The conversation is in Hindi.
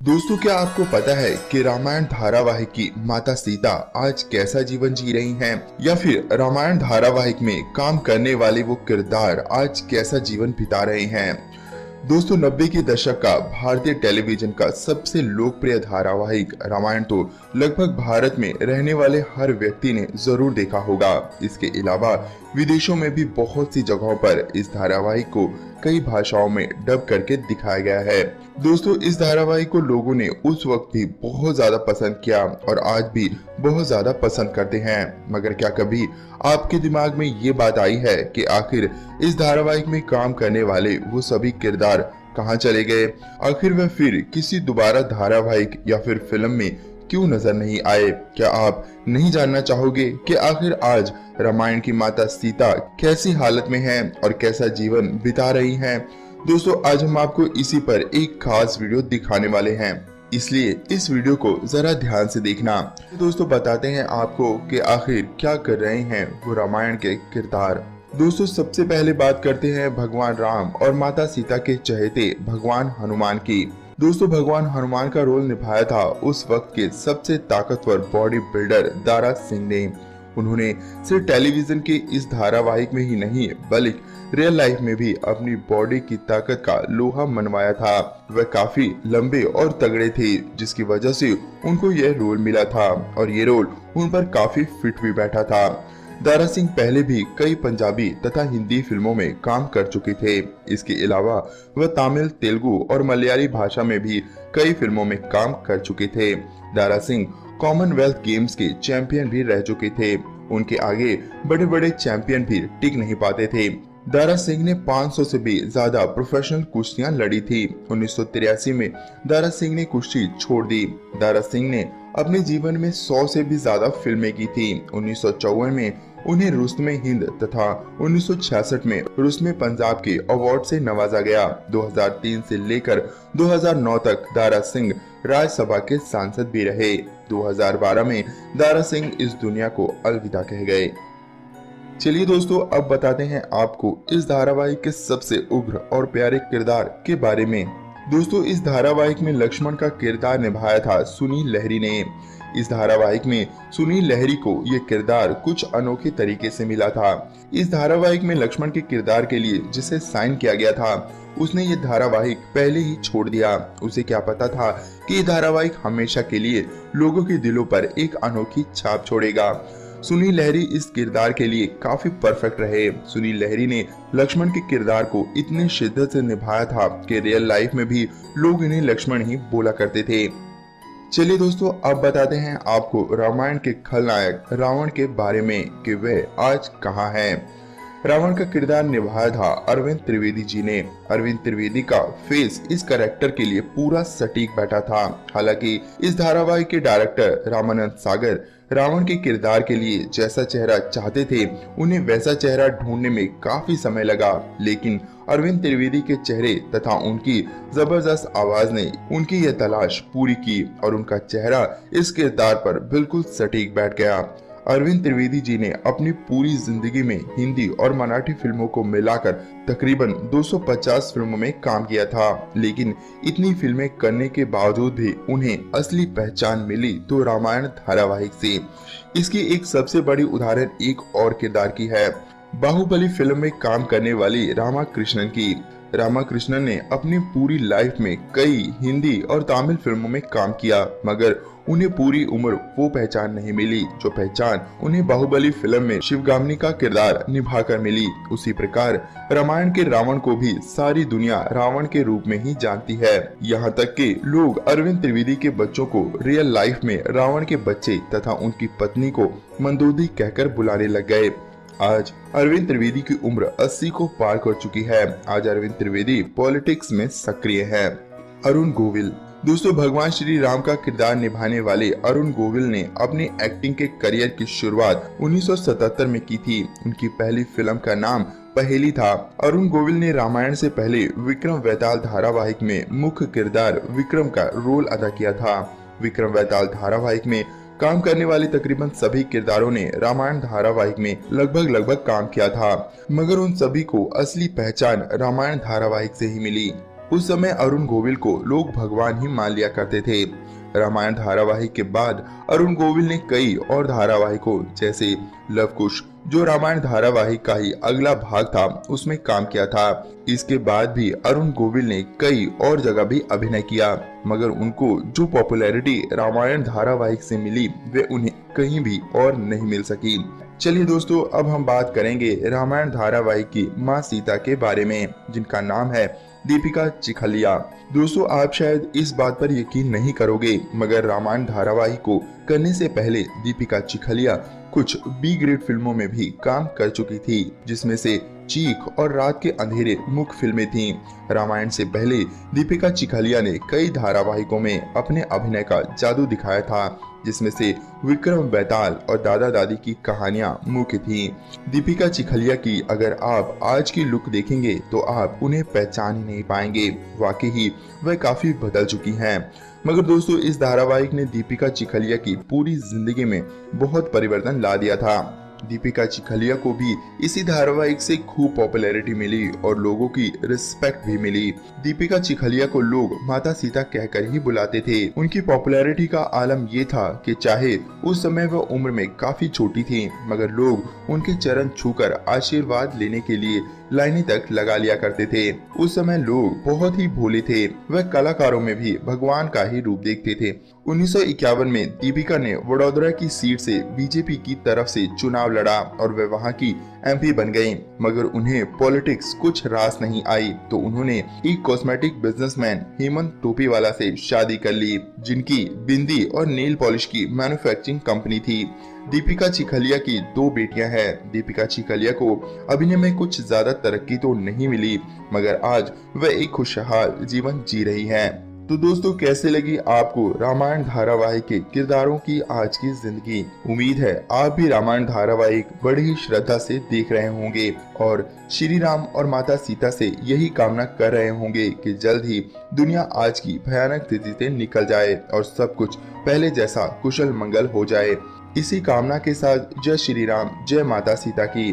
दोस्तों, क्या आपको पता है कि रामायण धारावाहिक की माता सीता आज कैसा जीवन जी रही हैं? या फिर रामायण धारावाहिक में काम करने वाले वो किरदार आज कैसा जीवन बिता रहे हैं? दोस्तों, 90 के दशक का भारतीय टेलीविजन का सबसे लोकप्रिय धारावाहिक रामायण तो लगभग भारत में रहने वाले हर व्यक्ति ने जरूर देखा होगा। इसके अलावा विदेशों में भी बहुत सी जगहों पर इस धारावाहिक को कई भाषाओं में डब करके दिखाया गया है। दोस्तों, इस धारावाहिक को लोगों ने उस वक्त भी बहुत ज्यादा पसंद किया और आज भी बहुत ज्यादा पसंद करते हैं। मगर क्या कभी आपके दिमाग में ये बात आई है कि आखिर इस धारावाहिक में काम करने वाले वो सभी किरदार कहाँ चले गए? आखिर वह फिर किसी दोबारा धारावाहिक या फिर फिल्म में क्यों नजर नहीं आए? क्या आप नहीं जानना चाहोगे कि आखिर आज रामायण की माता सीता कैसी हालत में हैं और कैसा जीवन बिता रही हैं? दोस्तों, आज हम आपको इसी पर एक खास वीडियो दिखाने वाले हैं, इसलिए इस वीडियो को जरा ध्यान से देखना। दोस्तों, बताते हैं आपको कि आखिर क्या कर रहे हैं वो रामायण के किरदार। दोस्तों, सबसे पहले बात करते हैं भगवान राम और माता सीता के चहेते भगवान हनुमान की। दोस्तों, भगवान हनुमान का रोल निभाया था उस वक्त के सबसे ताकतवर बॉडी बिल्डर दारा सिंह ने। उन्होंने सिर्फ टेलीविजन के इस धारावाहिक में ही नहीं बल्कि रियल लाइफ में भी अपनी बॉडी की ताकत का लोहा मनवाया था। वह काफी लंबे और तगड़े थे, जिसकी वजह से उनको यह रोल मिला था और ये रोल उन पर काफी फिट भी बैठा था। दारा सिंह पहले भी कई पंजाबी तथा हिंदी फिल्मों में काम कर चुके थे। इसके अलावा वह तमिल, तेलुगु और मलयाली भाषा में भी कई फिल्मों में काम कर चुके थे। दारा सिंह कॉमनवेल्थ गेम्स के चैंपियन भी रह चुके थे। उनके आगे बड़े बड़े चैंपियन भी टिक नहीं पाते थे। दारा सिंह ने 500 से भी ज्यादा प्रोफेशनल कुश्तियां लड़ी थी। 1983 में दारा सिंह ने कुश्ती छोड़ दी। दारा सिंह ने अपने जीवन में 100 से भी ज्यादा फिल्में की थी। 1954 में उन्हें रुस्म हिंद तथा 1966 में रुस्म पंजाब के अवार्ड से नवाजा गया। 2003 से लेकर 2009 तक दारा सिंह राज्यसभा के सांसद भी रहे। 2012 में दारा सिंह इस दुनिया को अलविदा कह गए। चलिए दोस्तों, अब बताते हैं आपको इस धारावाहिक के सबसे उग्र और प्यारे किरदार के बारे में। दोस्तों, इस धारावाहिक में लक्ष्मण का किरदार निभाया था सुनील लहरी ने। इस धारावाहिक में सुनील लहरी को ये किरदार कुछ अनोखे तरीके से मिला था। इस धारावाहिक में लक्ष्मण के किरदार के लिए जिसे साइन किया गया था, उसने ये धारावाहिक पहले ही छोड़ दिया। उसे क्या पता था कि ये धारावाहिक हमेशा के लिए लोगों के दिलों पर एक अनोखी छाप छोड़ेगा। सुनील लहरी इस किरदार के लिए काफी परफेक्ट रहे। सुनील लहरी ने लक्ष्मण के किरदार को इतनी शिद्दत से निभाया था कि रियल लाइफ में भी लोग इन्हें लक्ष्मण ही बोला करते थे। चलिए दोस्तों, अब बताते हैं आपको रामायण के खलनायक रावण के बारे में कि वह आज कहाँ है। रावण का किरदार निभाया था अरविंद त्रिवेदी जी ने। अरविंद त्रिवेदी का फेस इस कैरेक्टर के लिए पूरा सटीक बैठा था। हालांकि इस धारावाहिक के डायरेक्टर रामानंद सागर रावण के किरदार के लिए जैसा चेहरा चाहते थे, उन्हें वैसा चेहरा ढूंढने में काफी समय लगा। लेकिन अरविंद त्रिवेदी के चेहरे तथा उनकी जबरदस्त आवाज ने उनकी यह तलाश पूरी की और उनका चेहरा इस किरदार पर बिल्कुल सटीक बैठ गया। अरविंद त्रिवेदी जी ने अपनी पूरी जिंदगी में हिंदी और मराठी फिल्मों को मिलाकर तकरीबन 250 फिल्मों में काम किया था। लेकिन इतनी फिल्में करने के बावजूद भी उन्हें असली पहचान मिली तो रामायण धारावाहिक से। इसकी एक सबसे बड़ी उदाहरण एक और किरदार की है, बाहुबली फिल्म में काम करने वाली रामा कृष्णन की। रामा कृष्णन ने अपनी पूरी लाइफ में कई हिंदी और तमिल फिल्मों में काम किया, मगर उन्हें पूरी उम्र वो पहचान नहीं मिली जो पहचान उन्हें बाहुबली फिल्म में शिवगामी का किरदार निभाकर मिली। उसी प्रकार रामायण के रावण को भी सारी दुनिया रावण के रूप में ही जानती है। यहाँ तक कि लोग अरविंद त्रिवेदी के बच्चों को रियल लाइफ में रावण के बच्चे तथा उनकी पत्नी को मंदोदरी कहकर बुलाने लग गए। आज अरविंद त्रिवेदी की उम्र 80 को पार कर चुकी है। आज अरविंद त्रिवेदी पॉलिटिक्स में सक्रिय है। अरुण गोविल। दोस्तों, भगवान श्री राम का किरदार निभाने वाले अरुण गोविल ने अपनी एक्टिंग के करियर की शुरुआत 1977 में की थी। उनकी पहली फिल्म का नाम पहेली था। अरुण गोविल ने रामायण से पहले विक्रम वेताल धारावाहिक में मुख्य किरदार विक्रम का रोल अदा किया था। विक्रम वेताल धारावाहिक में काम करने वाले तकरीबन सभी किरदारों ने रामायण धारावाहिक में लगभग काम किया था, मगर उन सभी को असली पहचान रामायण धारावाहिक से ही मिली। उस समय अरुण गोविल को लोग भगवान ही मान लिया करते थे। रामायण धारावाहिक के बाद अरुण गोविल ने कई और धारावाहिकों जैसे लव कुश, जो रामायण धारावाहिक का ही अगला भाग था, उसमें काम किया था। इसके बाद भी अरुण गोविल ने कई और जगह भी अभिनय किया, मगर उनको जो पॉपुलैरिटी रामायण धारावाहिक से मिली वे उन्हें कहीं भी और नहीं मिल सकी। चलिए दोस्तों, अब हम बात करेंगे रामायण धारावाहिक की माँ सीता के बारे में, जिनका नाम है दीपिका चिखलिया। दोस्तों, आप शायद इस बात पर यकीन नहीं करोगे, मगर रामायण धारावाहिक को करने से पहले दीपिका चिखलिया कुछ बी ग्रेड फिल्मों में भी काम कर चुकी थी, जिसमें से चीख और रात के अंधेरे मुख्य फिल्में थीं। रामायण से पहले दीपिका चिखलिया ने कई धारावाहिकों में अपने अभिनय का जादू दिखाया था, जिसमें से विक्रम बेताल और दादा दादी की कहानियां मुख्य थीं। दीपिका चिखलिया की अगर आप आज की लुक देखेंगे तो आप उन्हें पहचान ही नहीं पाएंगे। वाकई ही वह काफी बदल चुकी हैं। मगर दोस्तों, इस धारावाहिक ने दीपिका चिखलिया की पूरी जिंदगी में बहुत परिवर्तन ला दिया था। दीपिका चिखलिया को भी इसी धारावाहिक से खूब पॉपुलैरिटी मिली और लोगों की रिस्पेक्ट भी मिली। दीपिका चिखलिया को लोग माता सीता कहकर ही बुलाते थे। उनकी पॉपुलैरिटी का आलम ये था कि चाहे उस समय वह उम्र में काफी छोटी थी, मगर लोग उनके चरण छूकर आशीर्वाद लेने के लिए लाइनें तक लगा लिया करते थे। उस समय लोग बहुत ही भोले थे, वह कलाकारों में भी भगवान का ही रूप देखते थे। 1951 में दीपिका ने वडोदरा की सीट से बीजेपी की तरफ से चुनाव लड़ा और वे वहां की एमपी बन गईं। मगर उन्हें पॉलिटिक्स कुछ रास नहीं आई, तो उन्होंने एक कॉस्मेटिक बिजनेसमैन हेमंत टोपीवाला से शादी कर ली, जिनकी बिंदी और नेल पॉलिश की मैन्युफैक्चरिंग कंपनी थी। दीपिका चिखलिया की 2 बेटियां हैं। दीपिका चिखलिया को अभिनय में कुछ ज्यादा तरक्की तो नहीं मिली, मगर आज वह एक खुशहाल जीवन जी रही हैं। तो दोस्तों, कैसे लगी आपको रामायण धारावाहिक के किरदारों की आज की जिंदगी? उम्मीद है आप भी रामायण धारावाहिक बड़ी ही श्रद्धा से देख रहे होंगे और श्री राम और माता सीता से यही कामना कर रहे होंगे कि जल्द ही दुनिया आज की भयानक स्थिति से निकल जाए और सब कुछ पहले जैसा कुशल मंगल हो जाए। इसी कामना के साथ जय श्री राम, जय माता सीता की।